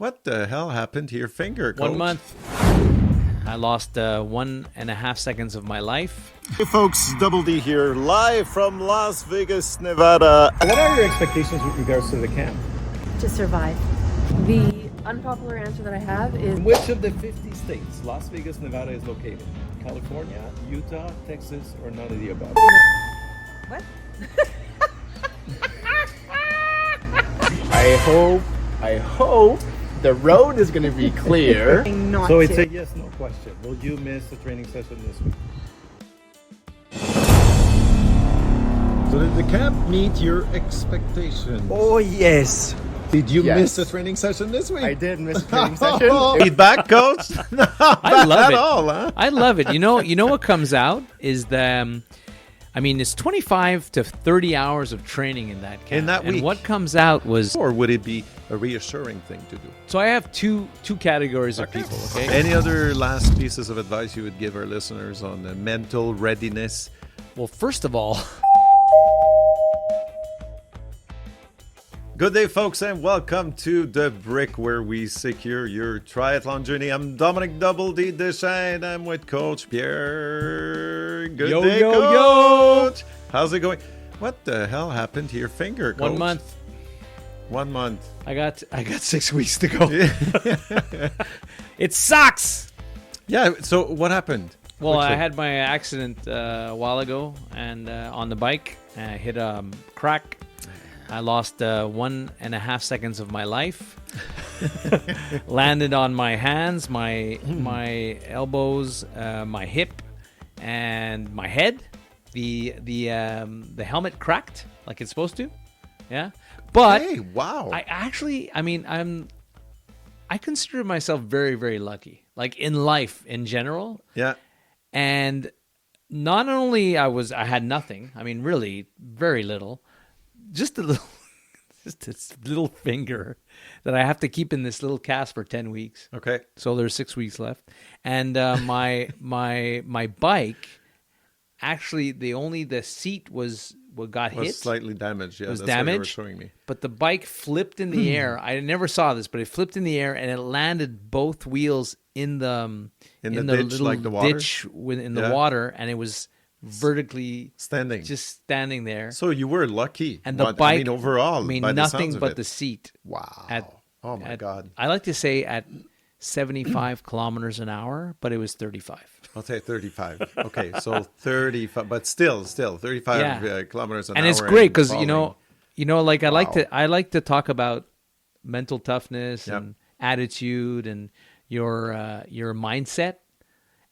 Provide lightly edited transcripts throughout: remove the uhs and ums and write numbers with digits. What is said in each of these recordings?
What the hell happened to your finger, Coach? 1 month. I lost 1.5 seconds of my life. Hey folks, Double D here, live from Las Vegas, Nevada. What are your expectations with regards to the camp? To survive. The unpopular answer that I have is In which of the 50 states Las Vegas, Nevada is located? California, Utah, Texas, or none of the above? what? I hope the road is going to be clear. Not So to. it's a yes/no question. Will you miss a training session this week? So did the camp meet your expectations? Oh, yes. Did you Yes. miss a training session this week? I did miss a training session. Feedback, Coach? No, I love at it. all, huh? I love it. You know what comes out is the, it's 25 to 30 hours of training in that camp. In that week. And what comes out was, Or would it be a reassuring thing to do? so I have two categories of people, okay? Any other last pieces of advice you would give our listeners on the mental readiness? Well, first of all, Good day, folks, and welcome to the Brik, where we secure your triathlon journey. I'm Dominic Double D Deschênes. I'm with Coach Pierre. Good Yo, day, yo, Coach. How's it going? What the hell happened to your finger, Coach? 1 month. 1 month. I got 6 weeks to go. It sucks. Yeah. So what happened? Well, I Quickly. had my accident a while ago, and on the bike, I hit a crack. I lost 1.5 seconds of my life. Landed on my hands, my elbows, my hip, and my head. The helmet cracked like it's supposed to. Yeah, but Hey, wow. I consider myself very, very lucky. Like in life in general. Yeah. And not only I had nothing, really very little, just this little finger that I have to keep in this little cast for 10 weeks. Okay. So there's 6 weeks left. And my bike, actually the seat was what got Was hit. slightly damaged. Yeah, Was that's what you were damaged. showing me. But the bike flipped in the air. I never saw this, but it flipped in the air and it landed both wheels in the ditch, little like the water? ditch in the Yeah. water, and it was vertically Standing. just standing there. So you were lucky. And the but, bike, overall, by the nothing sounds of but it. the seat. Wow. At- Oh my at- God. I like to say at 75 kilometers an hour, but it was 35. I'll say 35. Okay, so 35, but still 35 Yeah. kilometers an hour. And it's great because falling. like I Wow. like to talk about mental toughness Yep. and attitude and your mindset.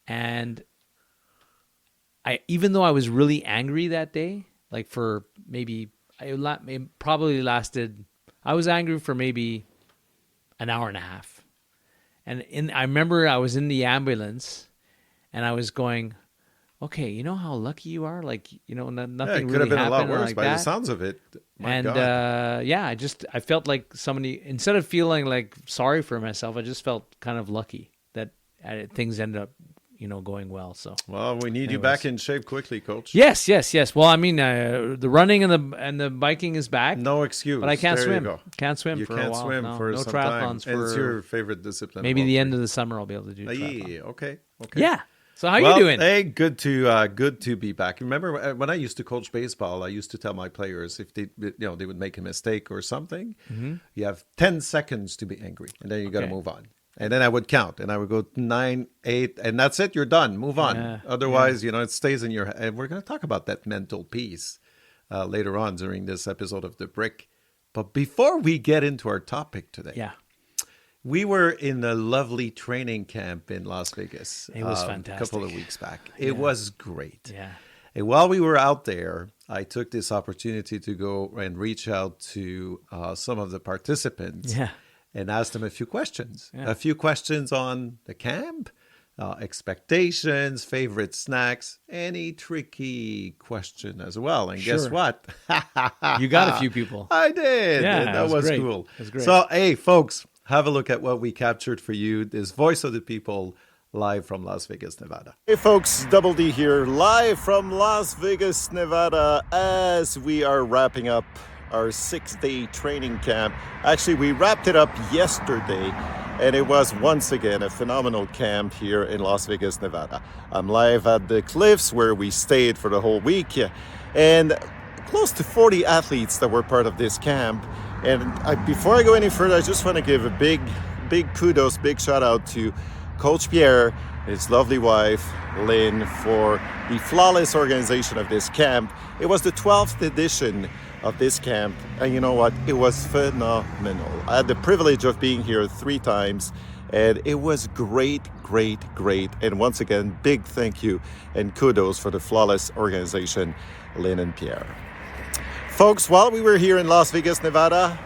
And even though I was really angry that day, like for it probably lasted. I was angry for maybe an hour and a half, and I remember I was in the ambulance, and I was going, "Okay, you know how lucky you are. Like nothing Yeah, it could really have been a lot happened worse like by that." the sounds of it. My And God. I felt like somebody, instead of feeling like sorry for myself, I just felt kind of lucky that things ended up going well. So Well, we need you anyways. back in shape quickly, Coach. yes. Well, the running and the biking is back. No excuse. But I can't There swim. You go. Can't swim You for can't a while. swim No, for no some time. triathlons And it's for your favorite discipline. maybe of all the end three. of the summer I'll be able to do triathlon. Yeah, okay. Yeah. So how Well, you doing? Hey, good to be back. Remember when I used to coach baseball, I used to tell my players if they would make a mistake or something, you have 10 seconds to be angry, and then you got to Okay. move on. And then I would count, and I would go 9, 8, and that's it. You're done. Move on. Yeah, Otherwise, it stays in your head. And we're going to talk about that mental piece later on during this episode of The Brik. But before we get into our topic today, Yeah. we were in a lovely training camp in Las Vegas. It was a fantastic. couple of weeks back. It was great. Yeah. And while we were out there, I took this opportunity to go and reach out to some of the participants Yeah. and ask them a few questions. Yeah. A few questions on the camp, expectations, favorite snacks, any tricky question as well. And guess Sure. what? You got a few people. I did. Yeah, and it that was was great. cool. It was great. So, hey, folks, have a look at what we captured for you. This Voice of the People live from Las Vegas, Nevada. Hey folks, Double D here, live from Las Vegas, Nevada, as we are wrapping up our 6-day training camp. Actually, we wrapped it up yesterday, and it was once again a phenomenal camp here in Las Vegas, Nevada. I'm live at the cliffs where we stayed for the whole week, and close to 40 athletes that were part of this camp. And before I go any further, I just want to give a big kudos, big shout out to Coach Pierre, his lovely wife, Lynn, for the flawless organization of this camp. It was the 12th edition of this camp, and you know what? It was phenomenal. I had the privilege of being here 3 times, and it was great. And once again, big thank you and kudos for the flawless organization, Lynn and Pierre. Folks, while we were here in Las Vegas, Nevada,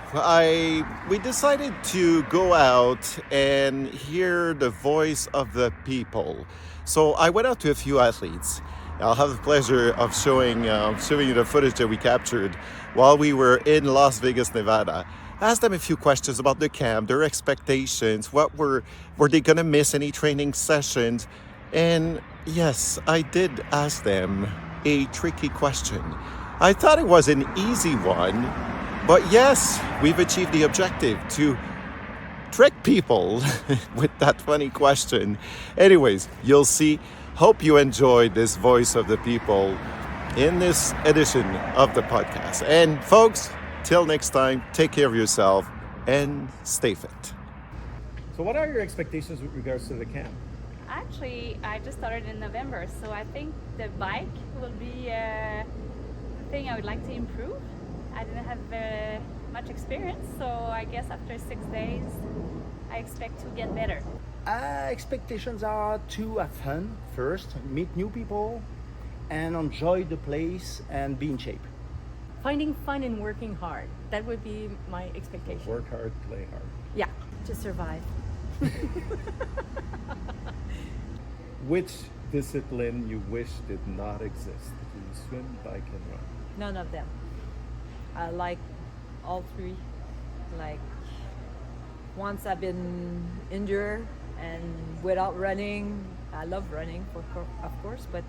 we decided to go out and hear the voice of the people. So I went out to a few athletes. I'll have the pleasure of showing you the footage that we captured while we were in Las Vegas, Nevada. Asked them a few questions about the camp, their expectations, were they gonna miss any training sessions? And yes, I did ask them a tricky question. I thought it was an easy one, but yes, we've achieved the objective to trick people with that funny question. Anyways, you'll see. Hope you enjoyed this voice of the people in this edition of the podcast. And folks, till next time, take care of yourself and stay fit. So what are your expectations with regards to the camp? Actually, I just started in November, so I think the bike will be the thing I would like to improve. I didn't have much experience, so I guess after 6 days, I expect to get better. Expectations are to have fun first, meet new people, and enjoy the place and be in shape. Finding fun and working hard. That would be my expectation. Work hard, play hard. Yeah. To survive. Which discipline you wish did not exist? Do you swim, bike, and run? None of them. I like all 3. Like, once I've been injured and without running, I love running, of course, but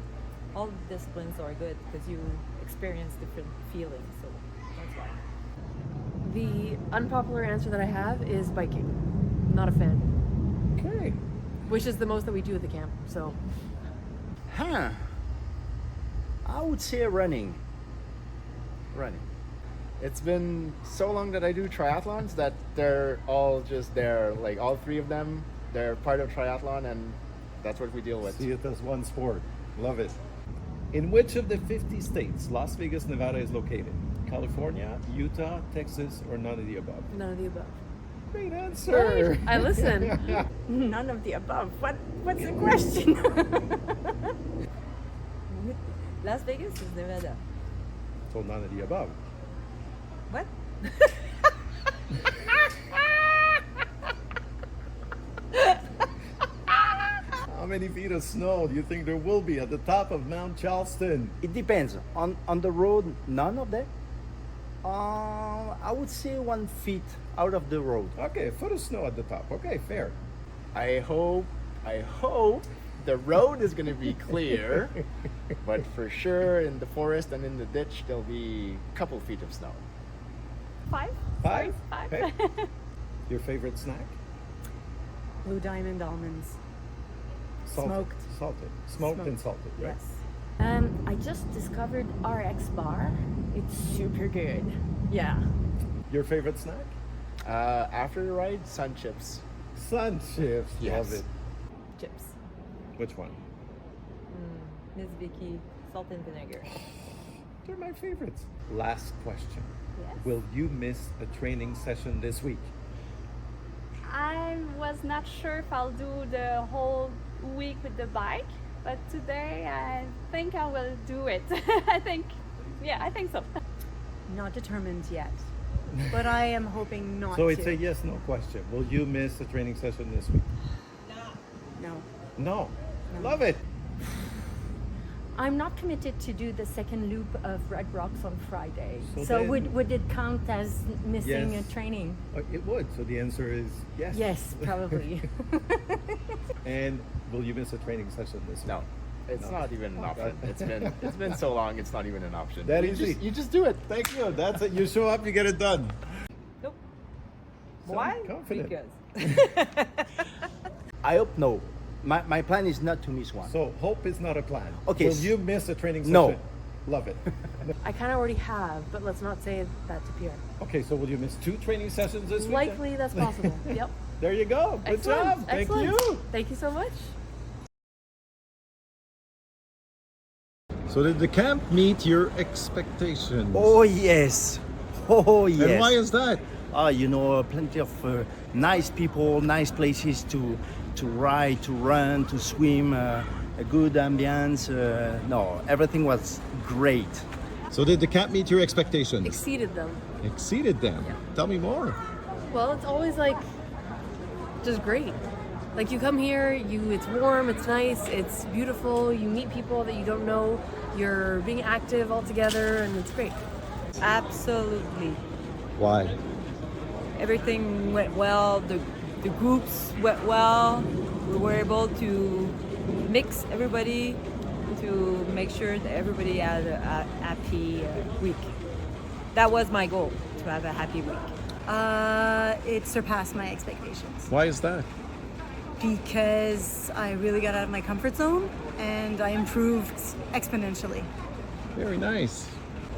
all disciplines are good because you experience different feelings, so that's why. The unpopular answer that I have is biking. Not a fan. Okay. Which is the most that we do at the camp, so. I would say running. It's been so long that I do triathlons that they're all just there, like all 3 of them, they're part of triathlon, and that's what we deal with. See it as one sport. Love it. In which of the 50 states Las Vegas, Nevada is located? California, Utah, Texas, or none of the above? None of the above. Great answer. I listen. None of the above. What's the question? Las Vegas is Nevada. So none of the above. What? How many feet of snow do you think there will be at the top of Mount Charleston? It depends. On the road, none of that. I would say 1 feet out of the road. Okay, a foot of snow at the top. Okay, fair. I hope the road is going to be clear, but for sure in the forest and in the ditch there'll be a couple feet of snow. 5? 5? 5. Okay. Your favorite snack? Blue Diamond almonds. Salted. Smoked. Smoked and salted, right? Yes. I just discovered RX bar. It's super good. Yeah. Your favorite snack? After the ride, sun chips. Sun chips. Yes. Love it. Chips. Which one? Miss Vicky, salt and vinegar. They're my favorites. Last question. Yes. Will you miss a training session this week? I was not sure if I'll do the whole week with the bike, but today I think I will do it. I think so. Not determined yet, but I am hoping not So to. it's a yes, no question. Will you miss a training session this week? No. No. Love it. I'm not committed to do the second loop of Red Rocks on Friday. So So, then- would it count as missing Yes. a training? It would. So the answer is yes. Yes, probably. And will you miss a training session this week? No. It's not even an option. It's been so long. It's not even an option. That you easy. You just do it. Thank you. That's it. You show up, you get it done. Nope. So Why? confident. Because. I hope no. My plan is not to miss one. So hope is not a plan. Okay. Will you miss a training session? No. Love it. I kind of already have, but let's not say that to Pierre. Okay, so will you miss 2 training sessions this week? Likely that's possible. Yep. There you go. Good Excellent. job. Thank Excellent. you. Thank you so much. So did the camp meet your expectations? Oh yes. Oh yes. And why is that? You know, plenty of nice people, nice places to ride, to run, to swim, a good ambience. No, everything was great. So did the camp meet your expectations? Exceeded them. Exceeded them. Tell me more. Well, it's always like just great. Like you come here, it's warm, it's nice, it's beautiful. You meet people that you don't know. You're being active all together, and it's great. Absolutely. Why? Everything went well. The groups went well. We were able to mix everybody to make sure that everybody had a happy week. That was my goal, to have a happy week. It surpassed my expectations Why is that? because I really got out of my comfort zone and I improved exponentially. Very nice.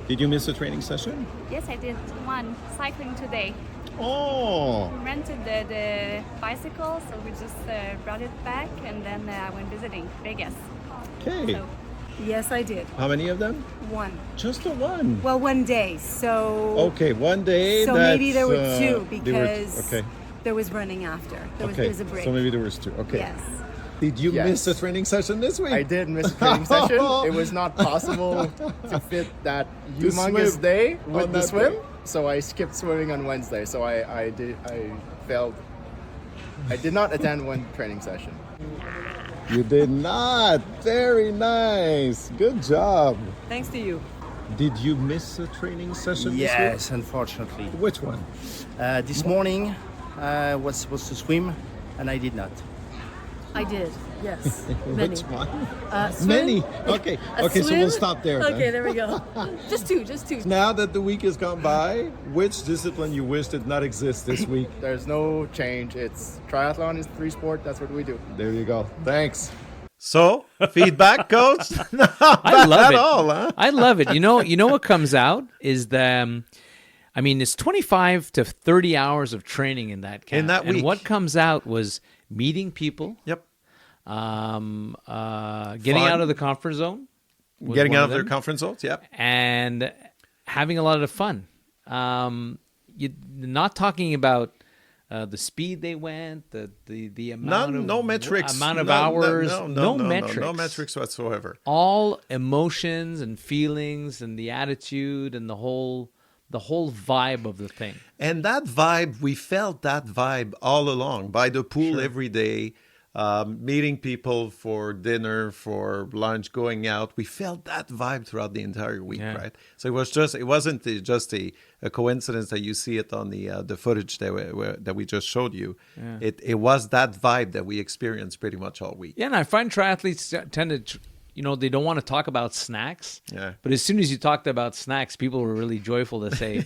Did you miss a training session? Yes, I did one cycling today. Oh, We rented the bicycle, so we just brought it back, and then I went visiting Vegas. okay. So Yes, I did. How many of them? One. Just the one. Well, one day. So Okay, one day. so maybe there were that's, two they were- because okay. there was running after. There Okay. was a break. So maybe there was 2. Okay. Yes. Did you Yes. miss a training session this week? I did miss a training session. It was not possible to fit that To humongous swim day on with the that swim. day. So I skipped swimming on Wednesday. So I failed. I did not attend one training session. You did not. Very nice. Good job. Thanks to you. Did you miss a training session Yes, unfortunately. this week? Which one? This morning I was supposed to swim and I did not. I did. Yes. Many. Which one? Swim? Many. Okay. A Okay, so swim? we'll stop there. then. Okay, there we go. Just two. Now that the week has gone by, which discipline you wish did not exist this week? There's no change. It's triathlon is free sport. That's what we do. There you go. Thanks. So, feedback, coach? No, I love at it. all, huh? I love it. You know what comes out is the, I mean, it's 25 to 30 hours of training in that camp. In that and week. what comes out was meeting people, Yep. getting Fun. out of the comfort zone, was Getting one out of their them, comfort zones. Yep. and having a lot of fun. You're not talking about the speed they went, the amount of No metrics. amount of No, hours, no metrics, No metrics whatsoever. all emotions and feelings and the attitude and the whole vibe of the thing. And that vibe, we felt that vibe all along by the pool every day, meeting people for dinner, for lunch, going out. We felt that vibe throughout the entire week, Yeah. right? So it wasn't just a coincidence that you see it on the footage that we just showed you. Yeah. It was that vibe that we experienced pretty much all week. Yeah, and I find triathletes tend to, they don't want to talk about snacks. Yeah. But as soon as you talked about snacks, people were really joyful to say,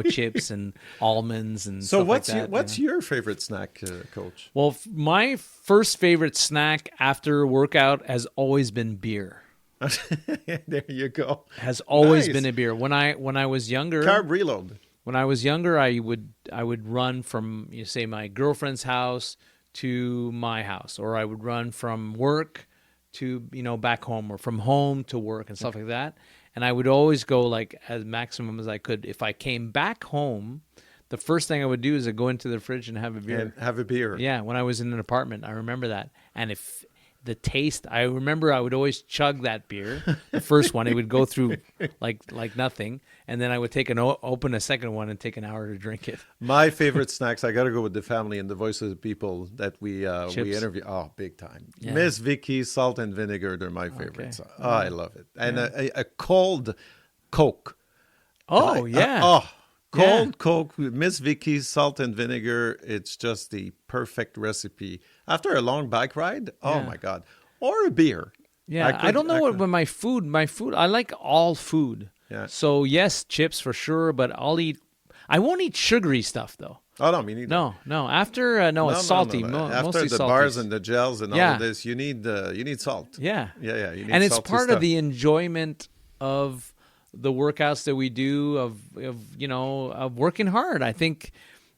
chips and almonds and So stuff what's like that. what's your favorite snack, Coach? Well, my first favorite snack after workout has always been beer. There you go. Has always Nice. been a beer. When I was younger, Carb reload. When I was younger, I would run from say my girlfriend's house to my house, or I would run from work to back home, or from home to work and stuff like that. And I would always go like as maximum as I could. If I came back home, the first thing I would do is I'd go into the fridge and have a beer. And have a beer. Yeah, when I was in an apartment, I remember that. And if the taste, I remember I would always chug that beer, the first one. It would go through like nothing, and then I would open a second one and take an hour to drink it. My favorite snacks, I got to go with the family and the voice of the people that we Chips. interview. Oh, big time. Yeah. Miss Vicky's salt and vinegar, they're my favorites. Okay. Oh, I love it. And a cold Coke. Oh, yeah. Cold Yeah. Coke with Miss Vicky's salt and vinegar. It's just the perfect recipe. After a long bike ride, oh Yeah. my God. Or a beer. Yeah, I don't know what with my food. My food, I like all food. Yeah. So yes, chips for sure, but I won't eat sugary stuff though. Oh no, me neither. No. After it's salty. After Mostly the salties. bars and the gels and all Yeah. of this, you need salt. Yeah. Yeah. You need And it's salty part stuff. of the enjoyment of the workouts that we do of working hard. I think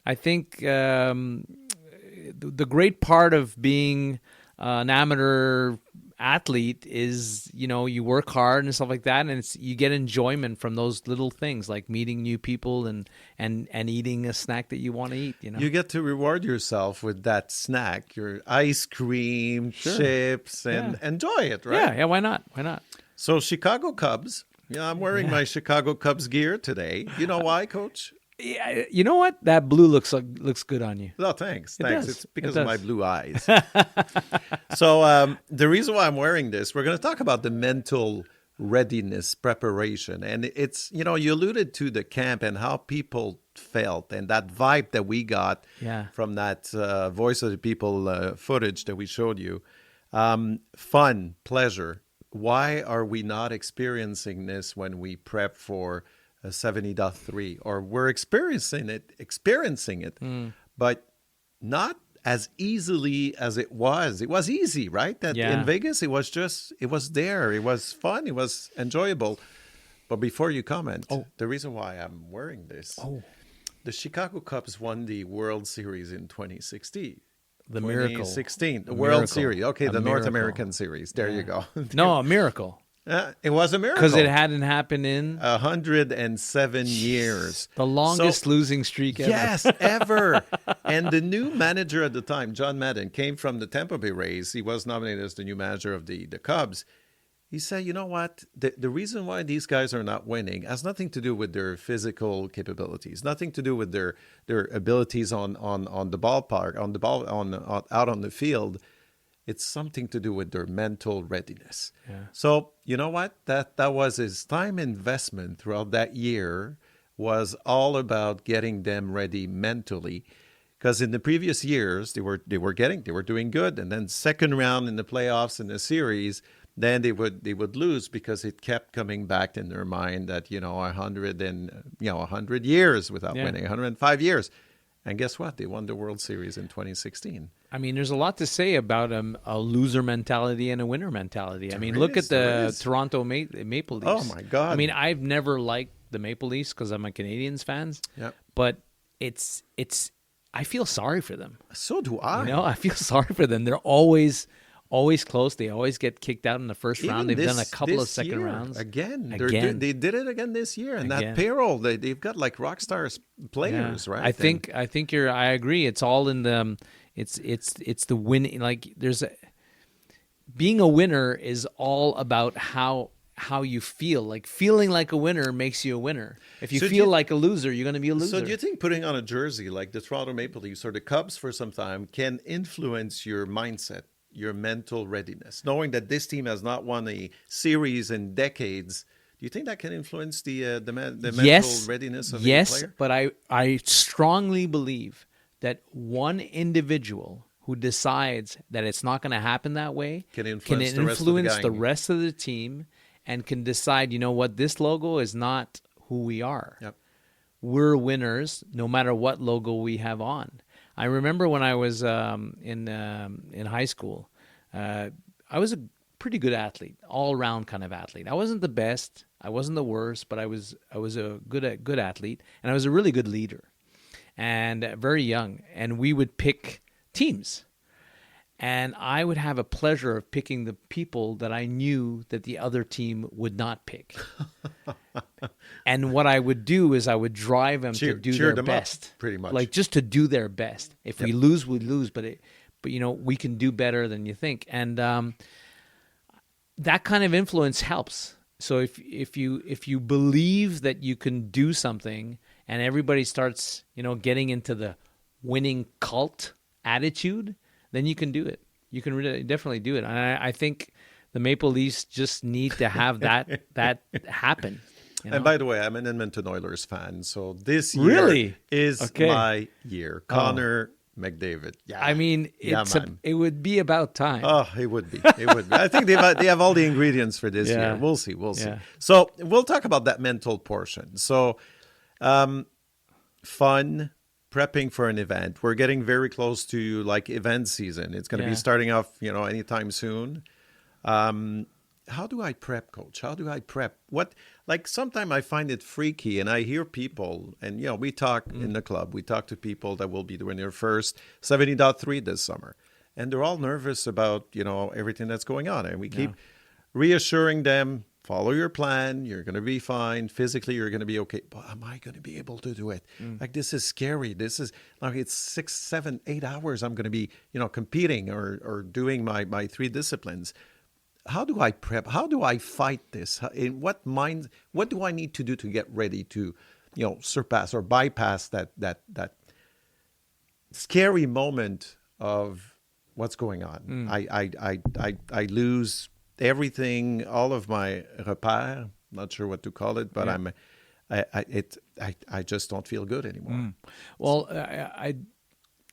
the great part of being an amateur athlete is you work hard and stuff like that, and you get enjoyment from those little things like meeting new people and eating a snack that you want to eat. You get to reward yourself with that snack, your ice cream, chips, and enjoy it, right? Yeah. Why not? So Chicago Cubs. Yeah, I'm wearing my Chicago Cubs gear today. You know why, Coach? Yeah, you know what? That blue looks good on you. No, thanks. does. It's because It of my does. blue eyes. So the reason why I'm wearing this, we're going to talk about the mental readiness preparation. And it's, you alluded to the camp and how people felt and that vibe that we got from that Voice of the People footage that we showed you. Fun, pleasure. Why are we not experiencing this when we prep for a 70.3, or we're experiencing it, but not as easily as it was. It was easy, right? In Vegas, it was there. It was fun. It was enjoyable. But before you comment, the reason why I'm wearing this, the Chicago Cubs won the World Series in 2016. The miracle. 2016, the A World miracle. Series. Okay, A the North miracle. American Series. There you go. No, a miracle. It was a miracle. Because it hadn't happened in 107 years. The longest losing streak ever. Yes, ever. And the new manager at the time, John Madden, came from the Tampa Bay Rays. He was nominated as the new manager of the Cubs. He said, you know what? The reason why these guys are not winning has nothing to do with their physical capabilities, nothing to do with their abilities on the ballpark, out on the field. It's something to do with their mental readiness. Yeah. So you know what? That was his time investment throughout that year was all about getting them ready mentally. Because in the previous years they were doing good, and then second round in the playoffs in the series, then they would lose because it kept coming back in their mind that 100 years without winning, 105 years. And guess what? They won the World Series in 2016. I mean, there's a lot to say about a loser mentality and a winner mentality. I mean, look at there the is. Toronto Maple Leafs. Oh, my God. I mean, I've never liked the Maple Leafs because I'm a Canadiens fan. Yeah. But it's I feel sorry for them. So do I. I feel sorry for them. They're always close. They always get kicked out in the first round. They've done a couple of second year, rounds. Again. They did it again this year. And that payroll, they've got like rock stars players, right? I think I agree. It's all in the it's the winning. Like being a winner is all about how you feel. Like feeling like a winner makes you a winner. If you feel like a loser, you're going to be a loser. So do you think putting on a jersey like the Toronto Maple Leafs or the Cubs for some time can influence your mindset, your mental readiness, knowing that this team has not won a series in decades? Do you think that can influence the mental readiness of a player? Yes, but I strongly believe that one individual who decides that it's not going to happen that way can influence the rest of the team and can decide, you know what, this logo is not who we are. Yep. We're winners no matter what logo we have on. I remember when I was in high school, I was a pretty good athlete, all-around kind of athlete. I wasn't the best, I wasn't the worst, but I was a good athlete, and I was a really good leader, and very young. And we would pick teams, and I would have a pleasure of picking the people that I knew that the other team would not pick. And what I would do is I would drive them to do their best, up, pretty much, like just to do their best. If we lose, we lose, but we can do better than you think, and that kind of influence helps. So if you believe that you can do something, and everybody starts getting into the winning cult attitude, then you can do it. You can really definitely do it. And I think the Maple Leafs just need to have that happen. And by the way, I'm an Edmonton Oilers fan, so this year is my year. Connor McDavid. Yeah. I mean, man. it would be about time. Oh, it would be. It would be. I think they have all the ingredients for this Yeah. year. We'll see. We'll see. Yeah. So we'll talk about that mental portion. So, fun, prepping for an event. We're getting very close to like event season. It's going to be starting off, anytime soon. How do I prep, Coach? How do I prep? Sometimes I find it freaky, and I hear people, and we talk in the club. We talk to people that will be doing their first 70.3 this summer, and they're all nervous about everything that's going on, and we keep reassuring them, follow your plan. You're going to be fine. Physically, you're going to be okay. But am I going to be able to do it? Like, this is scary. This is like, it's 6, 7, 8 hours. I'm going to be, competing or doing my 3 disciplines. How do I prep? How do I fight this? What do I need to do to get ready to, surpass or bypass that scary moment of what's going on? I lose everything, all of my repères. Not sure what to call it, but I just don't feel good anymore. Well,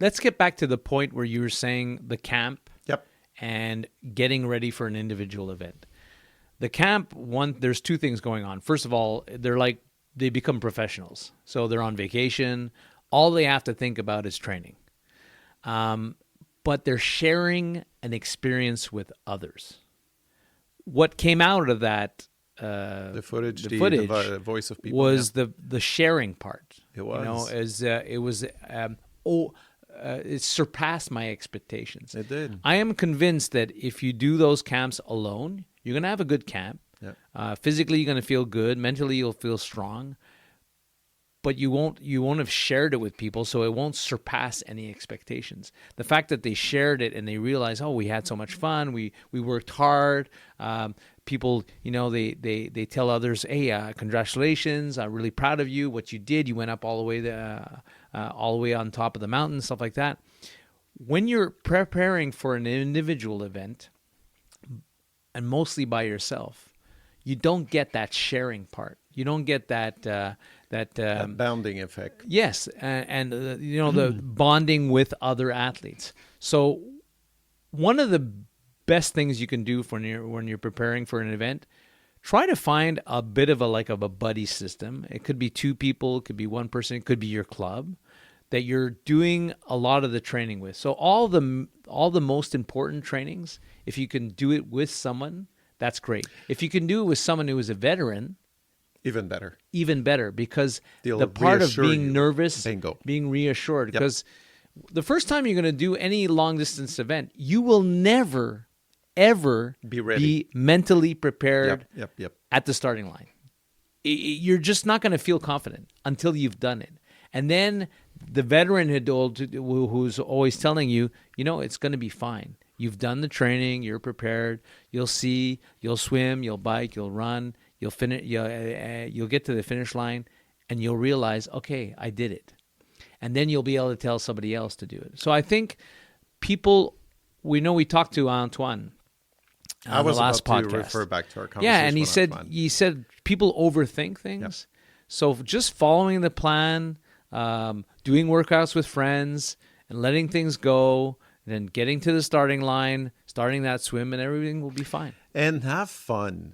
let's get back to the point where you were saying the camp. Yep. And getting ready for an individual event. The camp, there's 2 things going on. First of all, they become professionals. So they're on vacation. All they have to think about is training. But they're sharing an experience with others. What came out of that, the footage, the voice of people, was the sharing part. It was. It surpassed my expectations. It did. I am convinced that if you do those camps alone, you're going to have a good camp. Yeah. Physically, you're going to feel good. Mentally, you'll feel strong. But you won't have shared it with people, so it won't surpass any expectations. The fact that they shared it and they realized, we had so much fun. We worked hard. People, they tell others, hey, congratulations. I'm really proud of you. What you did, you went up all the way on top of the mountain, stuff like that. When you're preparing for an individual event, and mostly by yourself, you don't get that sharing part. You don't get that bounding effect. Yes, and the bonding with other athletes. So one of the best things you can do when you're preparing for an event, try to find a bit of a buddy system. It could be 2 people, it could be 1 person, it could be your club that you're doing a lot of the training with. So all the most important trainings, if you can do it with someone, that's great. If you can do it with someone who is a veteran, even better. Even better, because They'll the part of being you. nervous, Bingo. being reassured, because the first time you're going to do any long distance event, you will never, ever be mentally prepared Yep. at the starting line. You're just not going to feel confident until you've done it. And then the veteran who's always telling you, it's going to be fine. You've done the training, you're prepared, you'll see, you'll swim, you'll bike, you'll run, you'll finish, you'll get to the finish line, and you'll realize, okay, I did it. And then you'll be able to tell somebody else to do it. So I think people, we talked to Antoine on the last about podcast. To refer back to our conversation. Yeah, and he said people overthink things. Yep. So just following the plan, doing workouts with friends, and letting things go, and then getting to the starting line, starting that swim, and everything will be fine. And have fun.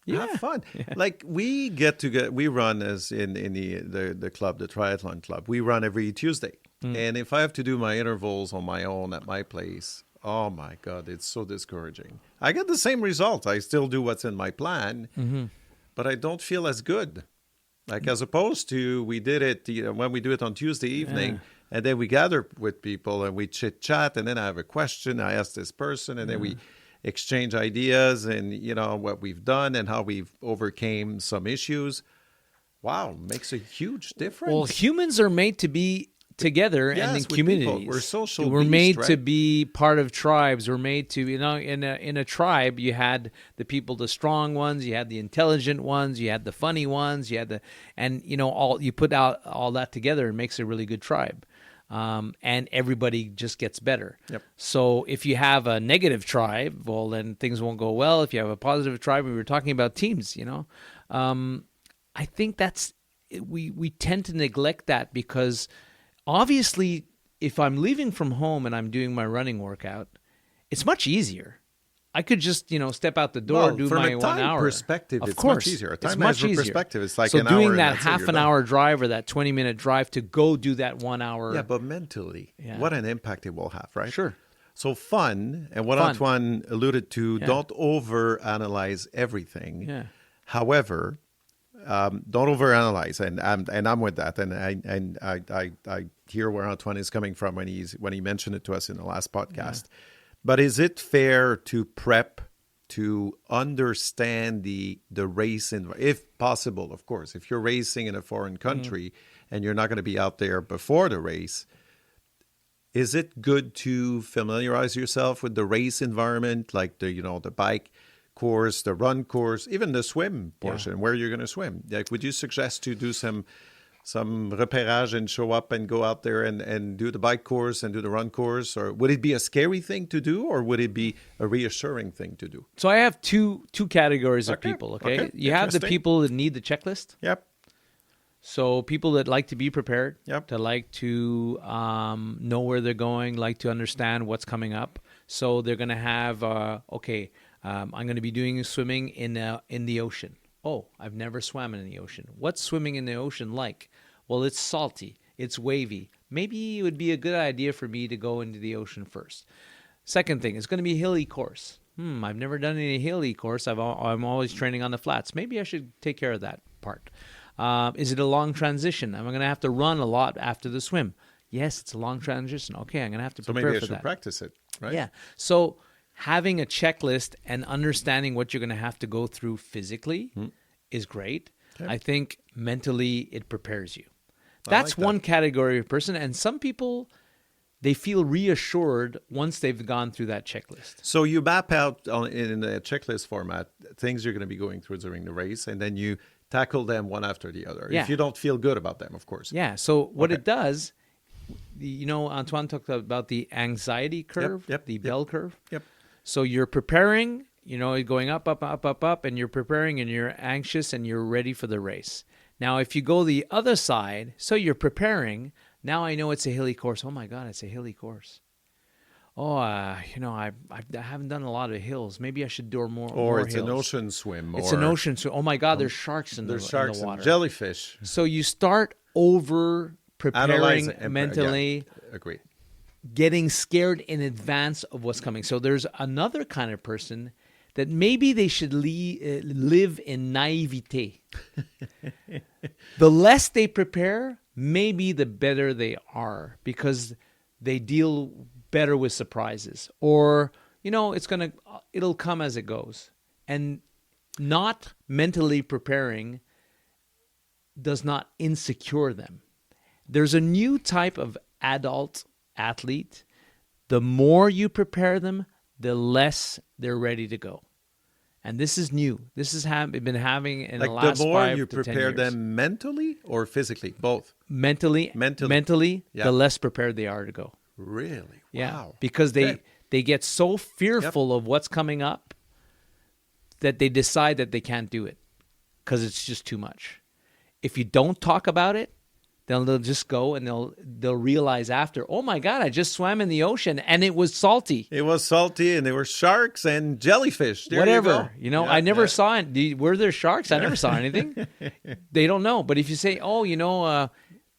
Yeah. Have fun. Yeah. Like we run as in the club, the triathlon club. We run every Tuesday. And if I have to do my intervals on my own at my place, oh my God, it's so discouraging. I get the same results. I still do what's in my plan, but I don't feel as good. Like as opposed to we did it, when we do it on Tuesday evening, and then we gather with people and we chit chat, and then I have a question. I ask this person, and then we exchange ideas and what we've done and how we've overcame some issues. Wow, makes a huge difference. Well, humans are made to be together and in communities. People. We're social. We're made to be part of tribes. We're made to, in a tribe, you had the people, the strong ones, you had the intelligent ones, you had the funny ones, you had you put out all that together and makes a really good tribe. And everybody just gets better. Yep. So if you have a negative tribe, well, then things won't go well. If you have a positive tribe, we were talking about teams, I think we tend to neglect that because obviously if I'm leaving from home and I'm doing my running workout, it's much easier. I could just, step out the door, do from my a 1 time hour. perspective, Of it's course, much easier. A it's time much management easier. perspective, it's like so an hour doing and that that's it, half you're an done. hour drive or that 20-minute drive to go do that 1 hour. Yeah, but mentally, what an impact it will have, right? Sure. So fun, and what Fun. Antoine alluded to, Yeah. don't overanalyze everything. Yeah. However, don't overanalyze, and I'm with that, and I hear where Antoine is coming from when he mentioned it to us in the last podcast. Yeah. But is it fair to prep to understand the race, if possible, of course, if you're racing in a foreign country and you're not going to be out there before the race? Is it good to familiarize yourself with the race environment, like the bike course, the run course, even the swim portion, where you're going to swim? Like, would you suggest to do some repérage and show up and go out there and do the bike course and do the run course? Or would it be a scary thing to do, or would it be a reassuring thing to do? So I have two categories of people, okay? Okay. You have the Interesting. people that need the checklist. Yep. So people that like to be prepared, Yep. to like to know where they're going, like to understand what's coming up. So they're going to have, I'm going to be doing swimming in the ocean. Oh, I've never swam in the ocean. What's swimming in the ocean like? Well, it's salty. It's wavy. Maybe it would be a good idea for me to go into the ocean first. Second thing, it's going to be a hilly course. I've never done any hilly course. I'm always training on the flats. Maybe I should take care of that part. Is it a long transition? Am I going to have to run a lot after the swim? Yes, it's a long transition. Okay, I'm going to have to So prepare maybe I for should that. practice it, right? Yeah. So having a checklist and understanding what you're going to have to go through physically is great. Okay. I think mentally it prepares you. I That's like that. one category of person. And some people, they feel reassured once they've gone through that checklist. So you map out in the checklist format things you're going to be going through during the race, and then you tackle them one after the other. Yeah. If you don't feel good about them, of course. Yeah. So what Okay. it does, Antoine talked about the anxiety curve, yep, the yep. bell curve. Yep. So you're preparing, going up, and you're preparing and you're anxious and you're ready for the race. Now, if you go the other side, so you're preparing, now I know it's a hilly course. Oh my God, it's a hilly course. Oh, I haven't done a lot of hills. Maybe I should do more. Or more it's an hills. ocean swim. It's or an ocean swim. Oh my God, there's sharks in There's the sharks water. and jellyfish. So you start over preparing Analyze it and- mentally, yeah, agreed. getting scared in advance of what's coming. So there's another kind of person that maybe they should live in naivete. The less they prepare, maybe the better they are, because they deal better with surprises. Or, it'll come as it goes. And not mentally preparing does not insecure them. There's a new type of adult athlete. The more you prepare them, the less they're ready to go. And this is new. This has been having in the last the more 5 you to 10 prepare years. them mentally or physically, both. Mentally, Yeah. the less prepared they are to go. Really? Yeah, Wow. because they get so fearful of what's coming up that they decide that they can't do it because it's just too much. If you don't talk about it, then they'll just go and they'll realize after, oh my God, I just swam in the ocean and it was salty. It was salty, and there were sharks and jellyfish. There Whatever. you go. I never saw it. Were there sharks? I never saw anything. They don't know. But if you say,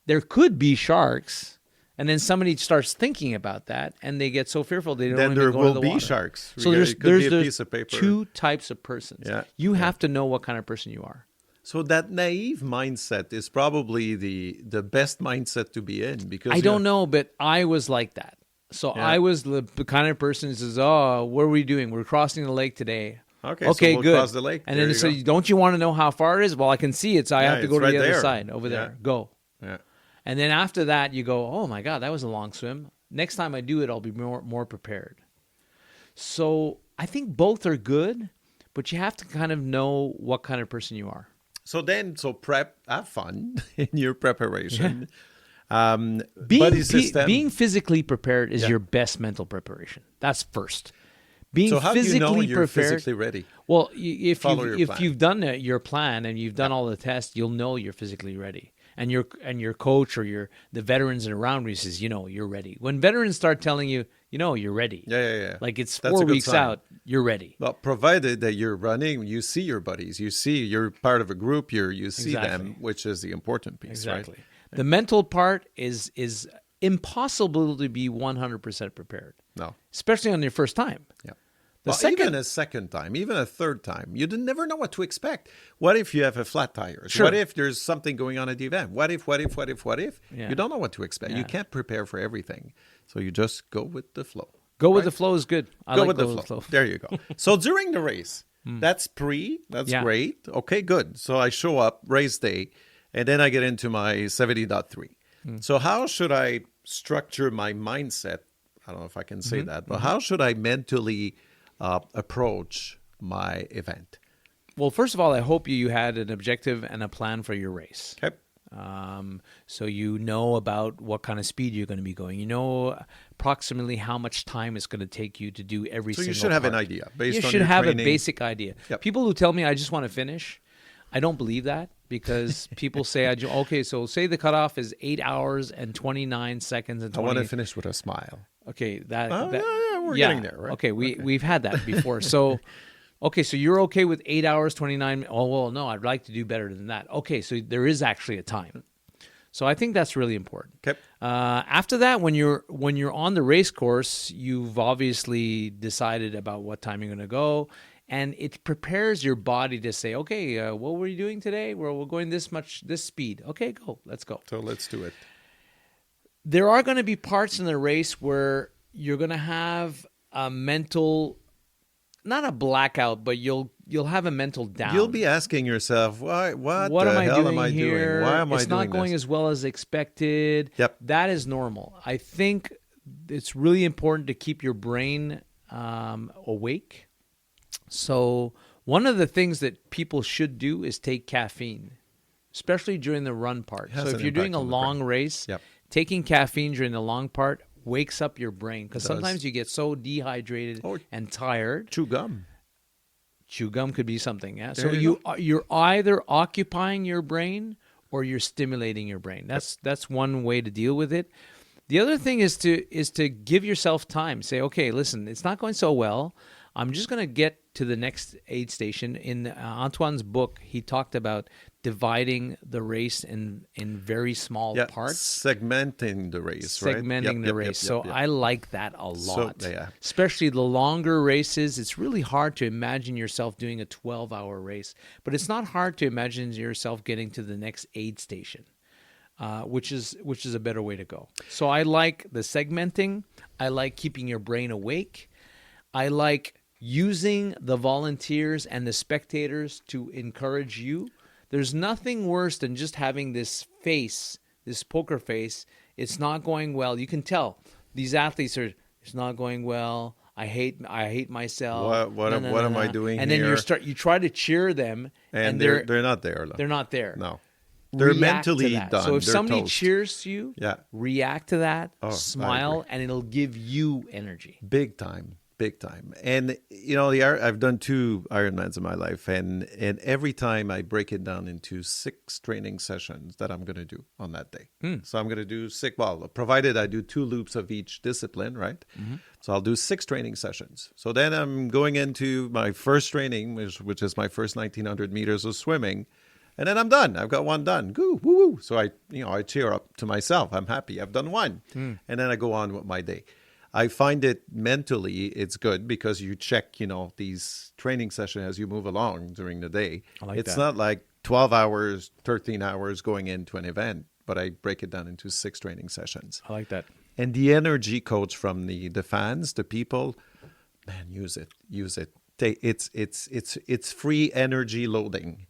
there could be sharks, and then somebody starts thinking about that, and they get so fearful they don't Then even there go to will the be water. sharks. So It could be a there's piece of paper. two types of persons. Yeah. You have to know what kind of person you are. So that naive mindset is probably the best mindset to be in, because I don't know, but I was like that. So Yeah. I was the kind of person who says, "Oh, what are we doing? We're crossing the lake today." Okay, so we'll good. cross the lake. And There then you they say, go. "Don't you want to know how far it is?" Well, I can see it, so I Yeah, have to go it's to right the other there. side over Yeah. there. Go. Yeah. And then after that, you go, "Oh my God, that was a long swim. Next time I do it, I'll be more prepared." So I think both are good, but you have to kind of know what kind of person you are. So prep, have fun in your preparation. Being, Buddy system. being physically prepared is your best mental preparation. That's first. Being So how do you physically know you're prepared, physically ready? Well, if Follow your plan. you've done your plan and you've done all the tests, you'll know you're physically ready. your coach or the veterans around you says, you're ready. When veterans start telling you, you're ready. Yeah. Like it's That's a 4 good weeks sign. out, you're ready. Well, provided that you're running, you see your buddies, you see you're part of a group, you see them, which is the important piece, Exactly. right? The mental part is impossible to be 100% prepared. No. Especially on your first time. Yeah. The Well, second, even a second time, even a third time, you never know what to expect. What if you have a flat tire? Sure. What if there's something going on at the event? What if? Yeah. You don't know what to expect. Yeah. You can't prepare for everything. So you just go with the flow. go with the flow is good. I Go like with go the flow. There you go. So during the race, that's Yeah. great. Okay, good. So I show up, race day, and then I get into my 70.3. So how should I structure my mindset? I don't know if I can say that, but how should I mentally approach my event? Well, first of all, I hope you had an objective and a plan for your race. Okay. So you know about what kind of speed you're going to be going. You know approximately how much time it's going to take you to do every So single you should have an part. idea based You on should your have training. a basic idea. Yep. People who tell me I just want to finish, I don't believe that because people say, okay, so say the cutoff is 8 hours and 29 seconds and I 20. want to finish with a smile. Okay, that We're getting there, right? Okay, we've had that before. So, okay, so you're okay with 8 hours 29? Oh well, no, I'd like to do better than that. Okay, so there is actually a time. So I think that's really important. Okay. After that, when you're on the race course, you've obviously decided about what time you're going to go, and it prepares your body to say, okay, what were you doing today? Well, we're going this speed. Okay, let's go. So let's do it. There are going to be parts in the race where you're going to have a mental, not a blackout, but you'll have a mental down. You'll be asking yourself, what What the am I hell doing am I here? doing? Why am I it's doing not going this? as well as expected. Yep. That is normal. I think it's really important to keep your brain awake. So one of the things that people should do is take caffeine, especially during the run part. It has So if an you're doing impact a on the long brain. race, Yep. taking caffeine during the long part wakes up your brain because It does. sometimes you get so dehydrated Or and tired. Chew gum. Chew gum could be something, yeah. There So you you're either occupying your brain or you're stimulating your brain. That's one way to deal with it. The other thing is to give yourself time. Say, okay, listen, it's not going so well. I'm just going to get to the next aid station. In Antoine's book, he talked about dividing the race in very small parts. Segmenting the race, right? Segmenting the race. So I like that a lot. Yeah. Especially the longer races. It's really hard to imagine yourself doing a 12-hour race. But it's not hard to imagine yourself getting to the next aid station, which is a better way to go. So I like the segmenting. I like keeping your brain awake. I like using the volunteers and the spectators to encourage you. There's nothing worse than just having this face, this poker face. It's not going well. You can tell these athletes are. It's not going well. I hate myself. What am I doing and here? And then you try to cheer them, and they're not there. They're not there. No, they're React to mentally that. done. So if They're somebody toast. cheers you, Yeah. react to that, I smile, agree. and it'll give you energy. Big time. And I've done 2 Ironmans in my life, and every time I break it down into 6 training sessions that I'm going to do on that day. So I'm going to do 6. Well, provided I do 2 loops of each discipline, right? So I'll do 6 training sessions. So then I'm going into my first training, which is my first 1900 meters of swimming. And then I'm done. I've got one done. Woo, woo, woo. So I cheer up to myself. I'm happy. I've done one. And then I go on with my day. I find it mentally, it's good because you check, these training sessions as you move along during the day. I like it's that. not like 12 hours, 13 hours going into an event, but I break it down into 6 training sessions. I like that. And the energy coach from the fans, the people, man, use it. It's free energy loading.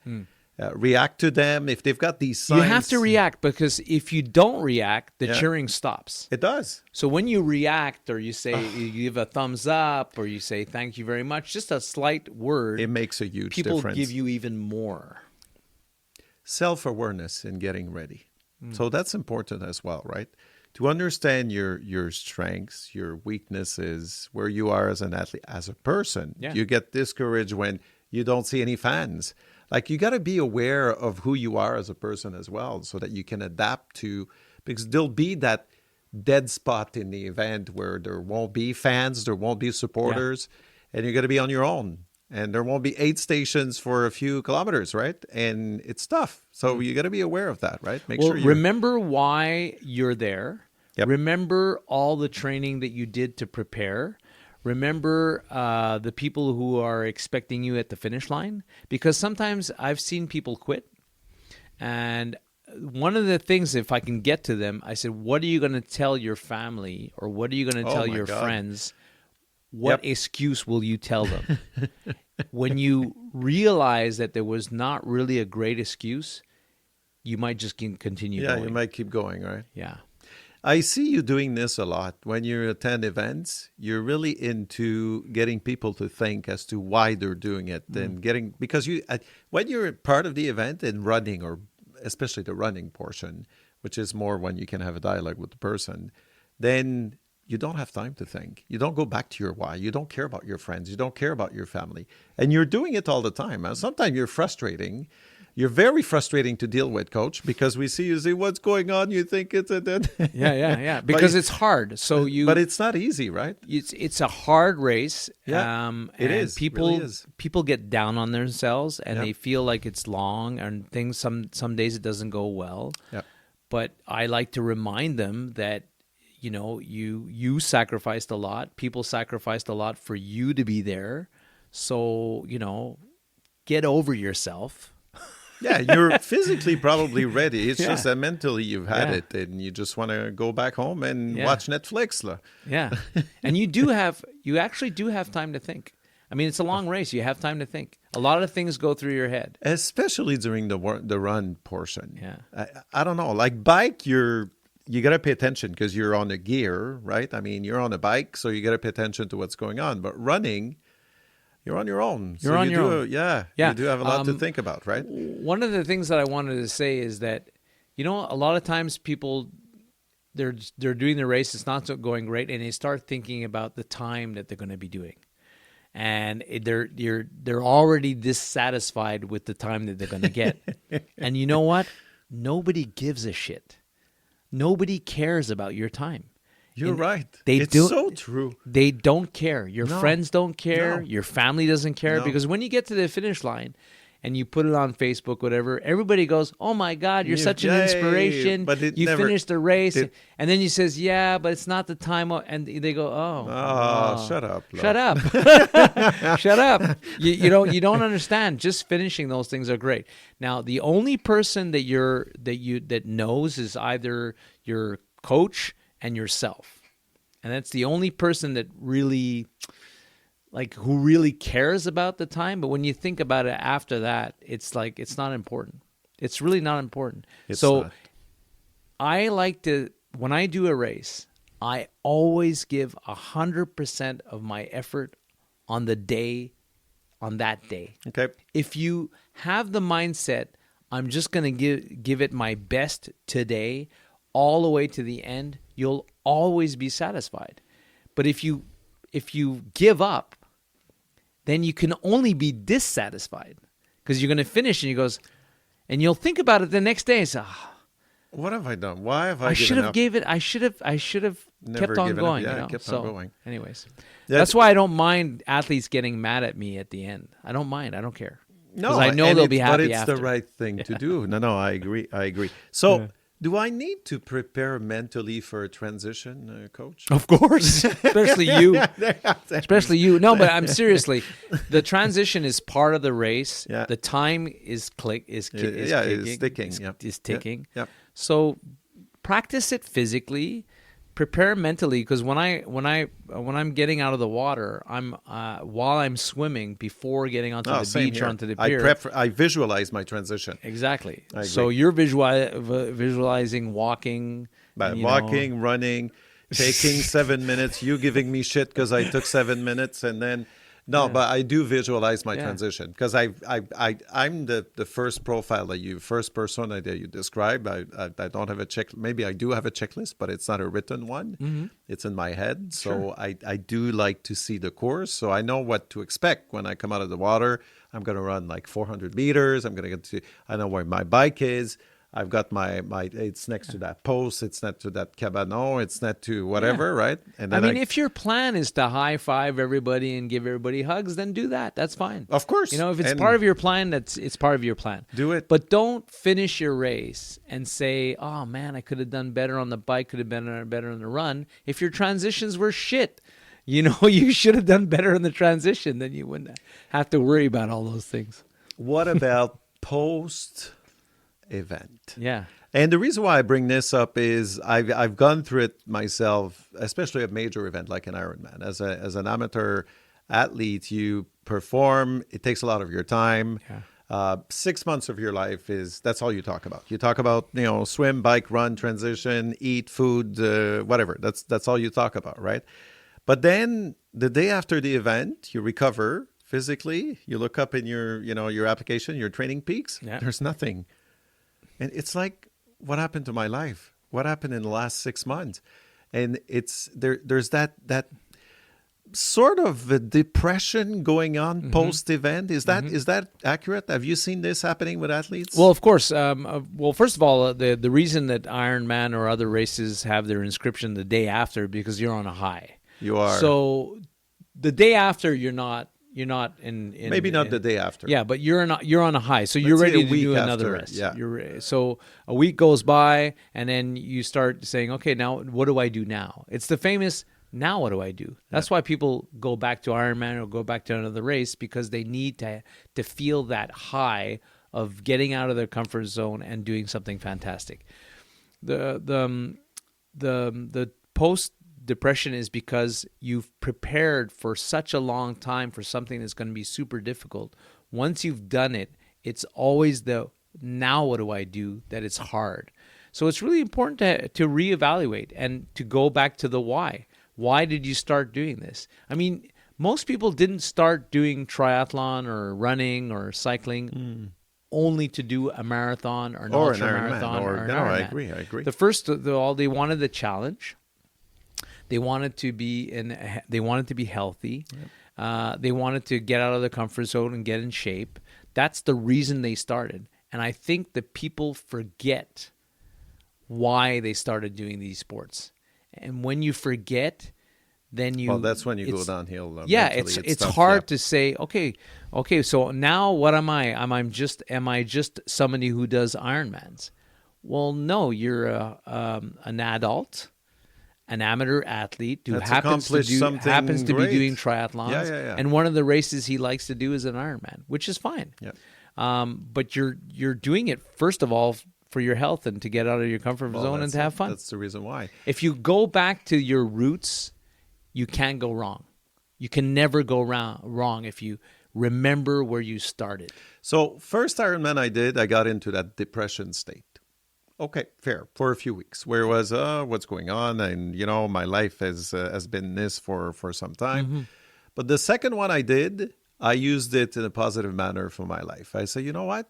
React to them if they've got these signs. You have to react because if you don't react, the cheering stops. It does. So when you react or you say you give a thumbs up or you say thank you very much, just a slight word, It makes a huge people difference. give you even more. Self-awareness in getting ready. So that's important as well, right? To understand your strengths, your weaknesses, where you are as an athlete, as a person. Yeah. You get discouraged when you don't see any fans. Like you got to be aware of who you are as a person as well, so that you can adapt to. Because there'll be that dead spot in the event where there won't be fans, there won't be supporters, and you're going to be on your own. And there won't be aid stations for a few kilometers, right? And it's tough. So you got to be aware of that, right? Make sure you remember why you're there. Yep. Remember all the training that you did to prepare. Remember the people who are expecting you at the finish line. Because sometimes I've seen people quit. And one of the things, if I can get to them, I said, what are you going to tell your family, or what are you going to tell your friends? What excuse will you tell them? When you realize that there was not really a great excuse, you might just continue going. Yeah, you might keep going, right? Yeah. I see you doing this a lot. When you attend events, you're really into getting people to think as to why they're doing it, and because when you're part of the event and running, or especially the running portion, which is more when you can have a dialogue with the person, then you don't have time to think. You don't go back to your why. You don't care about your friends. You don't care about your family. And you're doing it all the time. And sometimes you're frustrating. You're very frustrating to deal with, Coach, because we see you say, what's going on? You think it's a dead. Yeah. Because it's hard. But it's not easy, right? It's a hard race. Yeah, it is. People, really is. People get down on themselves, and they feel like it's long, and things. Some days it doesn't go well. Yeah. But I like to remind them that, you know, you sacrificed a lot. People sacrificed a lot for you to be there. So, you know, get over yourself. Yeah, you're physically probably ready. It's just that mentally you've had it, and you just want to go back home and watch Netflix. Yeah. And you actually do have time to think. I mean, it's a long race. You have time to think. A lot of things go through your head. Especially during the run portion. Yeah. I don't know. Like bike, you got to pay attention because you're on a gear, right? I mean, you're on a bike, so you got to pay attention to what's going on. But running, you're on your own. You're on your own. You do have a lot to think about, right? One of the things that I wanted to say is that, you know, a lot of times people, they're doing the race, it's not going great, and they start thinking about the time that they're going to be doing. And they're already dissatisfied with the time that they're going to get. And you know what? Nobody gives a shit. Nobody cares about your time. You're right. It's so true. They don't care. Your friends don't care. Your family doesn't care. Because when you get to the finish line and you put it on Facebook, whatever, everybody goes, oh my God, you're such an inspiration. But you finished the race. And then you says, yeah, but it's not the time. And they go, oh. Shut up. Shut up. Shut up. You don't understand. Just finishing those things are great. Now, the only person that knows is either your coach and yourself. And that's the only person that really, who really cares about the time. But when you think about it after that, it's like, it's not important. It's really not important. It's so not. I like to, when I do a race, I always give 100% of my effort on that day. Okay. If you have the mindset, I'm just going to give it my best today, all the way to the end, you'll always be satisfied. But if you give up, then you can only be dissatisfied, because you're going to finish and you'll think about it the next day and say, what have I done? Why have I should given have up? gave it. I should have kept on going. Yeah, kept on going. Anyways, that's why I don't mind athletes getting mad at me at the end. I don't mind. I don't care. No, I know they'll be happy but it's after. the right thing to do. No, I agree. So, do I need to prepare mentally for a transition, Coach? Of course, especially you. Especially you. No, but I'm seriously. The transition is part of the race. Yeah. The time is ticking. Is ticking. Yeah. So practice it physically. Prepare mentally, because when I'm getting out of the water, I'm while I'm swimming before getting onto the beach or onto the pier. I visualize my transition. Exactly. So you're visualizing walking, running, taking 7 minutes. You giving me shit because I took 7 minutes, and then No, but I do visualize my Yeah. transition because I'm the first profile first persona that you describe. I don't have a check. Maybe I do have a checklist, but it's not a written one. Mm-hmm. It's in my head. So I do like to see the course. So I know what to expect when I come out of the water. I'm going to run like 400 meters. I know where my bike is. I've got my it's next to that post, it's next to that cabanon, it's next to whatever, right? And I then mean, if your plan is to high five everybody and give everybody hugs, then do that. That's fine. Of course. You know, if it's And part of your plan, it's part of your plan. do it. But don't finish your race and say, "Oh man, I could have done better on the bike, could have been better on the run." If your transitions were shit, you know, you should have done better in the transition. Then you wouldn't have to worry about all those things. What about post event? Yeah. And the reason why I bring this up is I've gone through it myself, especially a major event like an Ironman. As an amateur athlete, you perform. It takes a lot of your time. Yeah. 6 months of your life that's all you talk about. You talk about swim, bike, run, transition, eat, food, whatever. That's all you talk about, right? But then the day after the event, you recover physically. You look up in your application, your training peaks. Yeah. There's nothing. And it's like, what happened to my life? What happened in the last 6 months? And there's that sort of a depression going on post-event. Is that accurate? Have you seen this happening with athletes? Well, of course. Well, first of all, the reason that Ironman or other races have their inscription the day after because you're on a high. You are. So the day after, you're not in Maybe not the day after. Yeah, but you're on a high, so you're Let's say ready a to week do another after, rest. yeah. So a week goes by, and then you start saying, okay, now what do I do now? It's the famous, now what do I do? That's why people go back to Ironman or go back to another race, because they need to feel that high of getting out of their comfort zone and doing something fantastic. The post depression is because you've prepared for such a long time for something that's going to be super difficult. Once you've done it, it's always the now what do I do that it's hard. So it's really important to reevaluate and to go back to the why. Why did you start doing this? I mean, most people didn't start doing triathlon or running or cycling only to do a marathon or an ultra marathon or an Ironman. I agree. They wanted the challenge. They wanted to be healthy. Yep. They wanted to get out of the comfort zone and get in shape. That's the reason they started. And I think that people forget why they started doing these sports. And when you forget, then that's when you go downhill. Yeah, mentally. it's tough, hard yeah. to say, okay, so now what am I? Am I just somebody who does Ironmans? Well, no, you're an adult, an amateur athlete who happens to be doing triathlons. Yeah. And one of the races he likes to do is an Ironman, which is fine. Yeah. But you're doing it first of all for your health and to get out of your comfort zone and to have fun. That's the reason why. If you go back to your roots, you can't go wrong. You can never go wrong if you remember where you started. So first Ironman I got into that depression state. Okay, fair, for a few weeks, where it was, what's going on? And, my life has been this for some time. Mm-hmm. But the second one I did, I used it in a positive manner for my life. I said, you know what?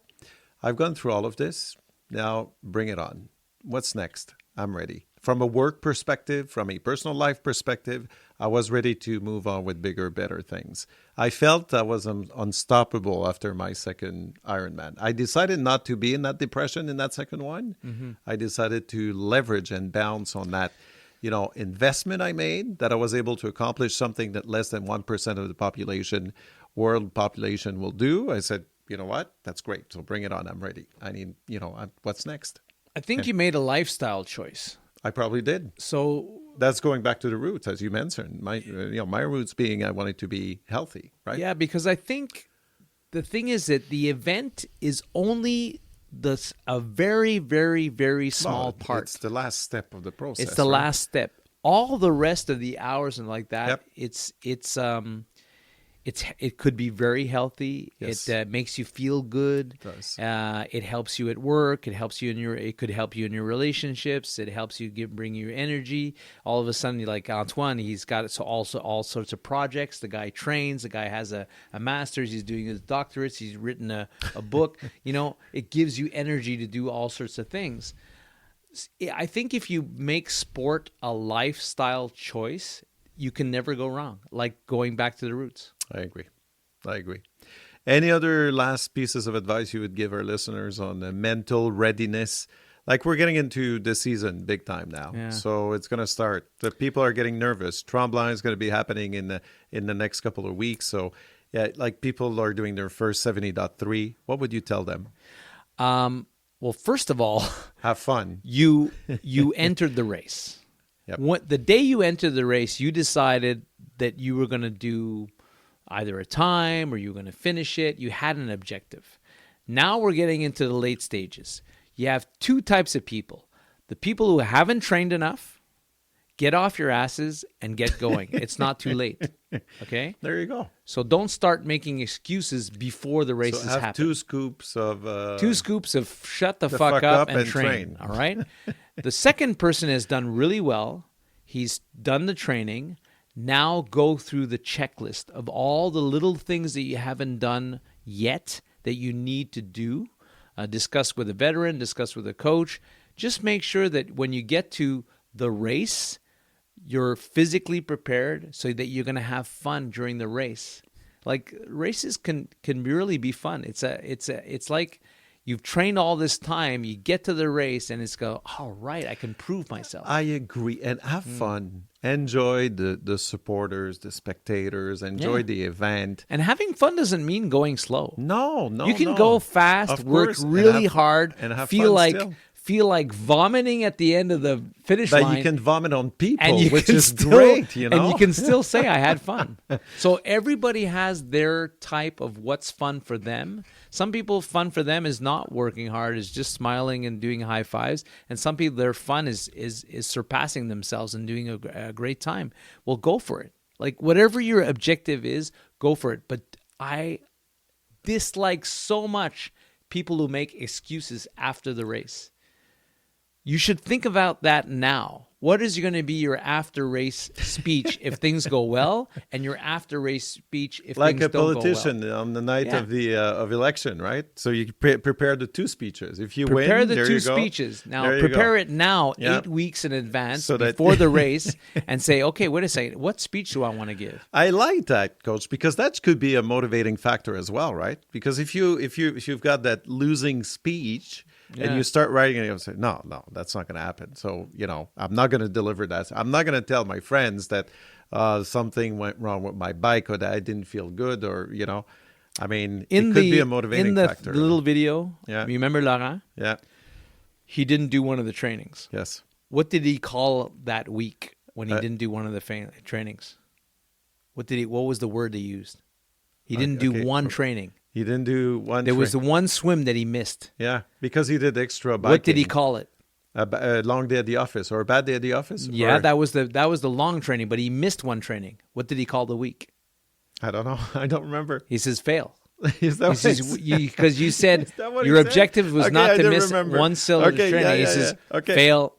I've gone through all of this. Now bring it on. What's next? I'm ready. From a work perspective, from a personal life perspective, I was ready to move on with bigger, better things. I felt I was unstoppable after my second Ironman. I decided not to be in that depression in that second one. Mm-hmm. I decided to leverage and bounce on that, investment I made, that I was able to accomplish something that less than 1% of the world population will do. I said, you know what? That's great. So bring it on. I'm ready. I need, what's next? I think you made a lifestyle choice. I probably did. So that's going back to the roots, as you mentioned. My roots being I wanted to be healthy, right? Yeah, because I think the thing is that the event is only a very, very, very small part. It's the last step of the process. It's the last step. All the rest of the hours and like that, Yep. it could be very healthy. Yes. It makes you feel good. It does. It helps you at work. It helps you it could help you in your relationships. It helps you bring you energy. All of a sudden, like Antoine, he's got also all sorts of projects. The guy trains. The guy has a master's. He's doing his doctorates. He's written a book. It gives you energy to do all sorts of things. I think if you make sport a lifestyle choice, you can never go wrong. Like going back to the roots. I agree. Any other last pieces of advice you would give our listeners on the mental readiness? Like we're getting into the season big time now. Yeah. So it's going to start. The people are getting nervous. Tremblant is going to be happening in the next couple of weeks. So yeah, like people are doing their first 70.3. What would you tell them? Well, first of all, have fun. You entered the race. Yep. The day you entered the race, you decided that you were going to do either a time or you were going to finish it. You had an objective. Now we're getting into the late stages. You have two types of people. The people who haven't trained enough, get off your asses and get going. It's not too late. Okay? There you go. So don't start making excuses before the races have happen. 2 scoops of... shut the fuck up and train. All right? The second person has done really well. He's done the training. Now go through the checklist of all the little things that you haven't done yet that you need to do. Discuss with a veteran, discuss with a coach. Just make sure that when you get to the race, you're physically prepared so that you're going to have fun during the race. Like races can really be fun. It's like you've trained all this time, you get to the race and it's all right, I can prove myself. I agree. And have fun. Enjoy the supporters, the spectators, enjoy the event. And having fun doesn't mean going slow. No. You can go fast, Of work course, really hard, and have feel fun still. feel like vomiting at the end of the finish But line. you can vomit on people, and you which can is still, great, And you can still say, I had fun. So everybody has their type of what's fun for them. Some people, fun for them is not working hard, is just smiling and doing high fives. And some people, their fun is surpassing themselves and doing a great time. Well, go for it. Like whatever your objective is, go for it. But I dislike so much people who make excuses after the race. You should think about that now. What is going to be your after-race speech if things go well, and your after-race speech if like things don't go well? Like a politician on the night of the of election, right? So you prepare the 2 speeches. If you prepare win, the there 2 you go. speeches. Now there prepare it now, 8 weeks in advance before the race, and say, okay, wait a second, what speech do I want to give? I like that, Coach, because that could be a motivating factor as well, right? Because if you've got that losing speech. And you start writing it and say, no, that's not going to happen. So, I'm not going to deliver that. I'm not going to tell my friends that something went wrong with my bike or that I didn't feel good or, I mean, it could be a motivating factor. In the little video, you remember Laurent? Yeah. He didn't do one of the trainings. Yes. What did he call that week when he didn't do one of the trainings? What was the word he used? He didn't do one training. He didn't do one. There was the one swim that he missed. Yeah, because he did extra biking. What did he call it? A long day at the office or a bad day at the office? Yeah, that was the long training, but he missed one training. What did he call the week? I don't know. I don't remember. He says fail. Because you said your objective was not to miss one cylinder training. He says fail.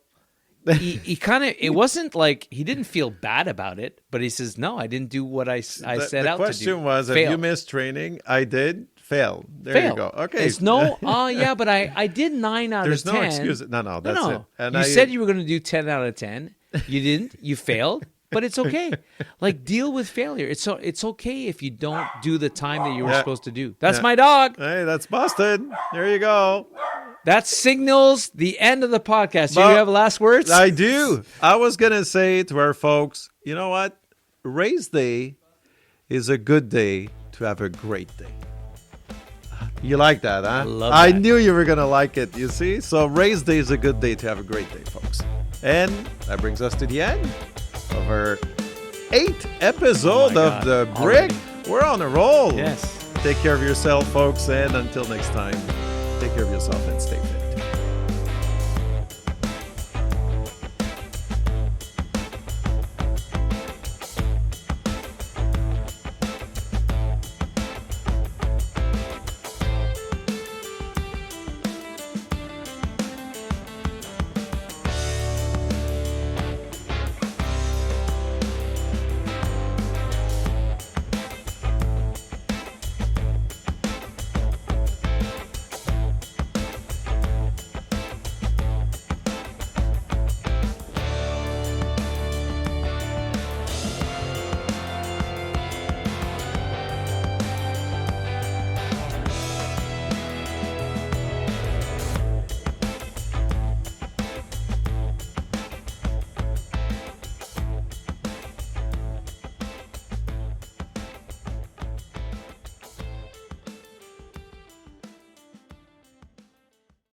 He kind of, it wasn't like he didn't feel bad about it, but he says, no, I didn't do what I set out to do. The question was, if you missed training, I did, fail. There you go. Okay. It's no, but I did 9 out There's of 10. There's no excuse. No, that's it. And you said you were going to do 10 out of 10. You didn't. You failed. But it's okay. Like, deal with failure. It's okay if you don't do the time that you were supposed to do. That's my dog. Hey, that's busted. There you go. That signals the end of the podcast. Do you have last words? I do. I was going to say to our folks, you know what? Race day is a good day to have a great day. You like that, huh? I knew you were going to like it, you see? So race day is a good day to have a great day, folks. And that brings us to the end of our 8th episode of the Brik. We're on a roll. Yes. Take care of yourself, folks. And until next time, take care of yourself and stay fit.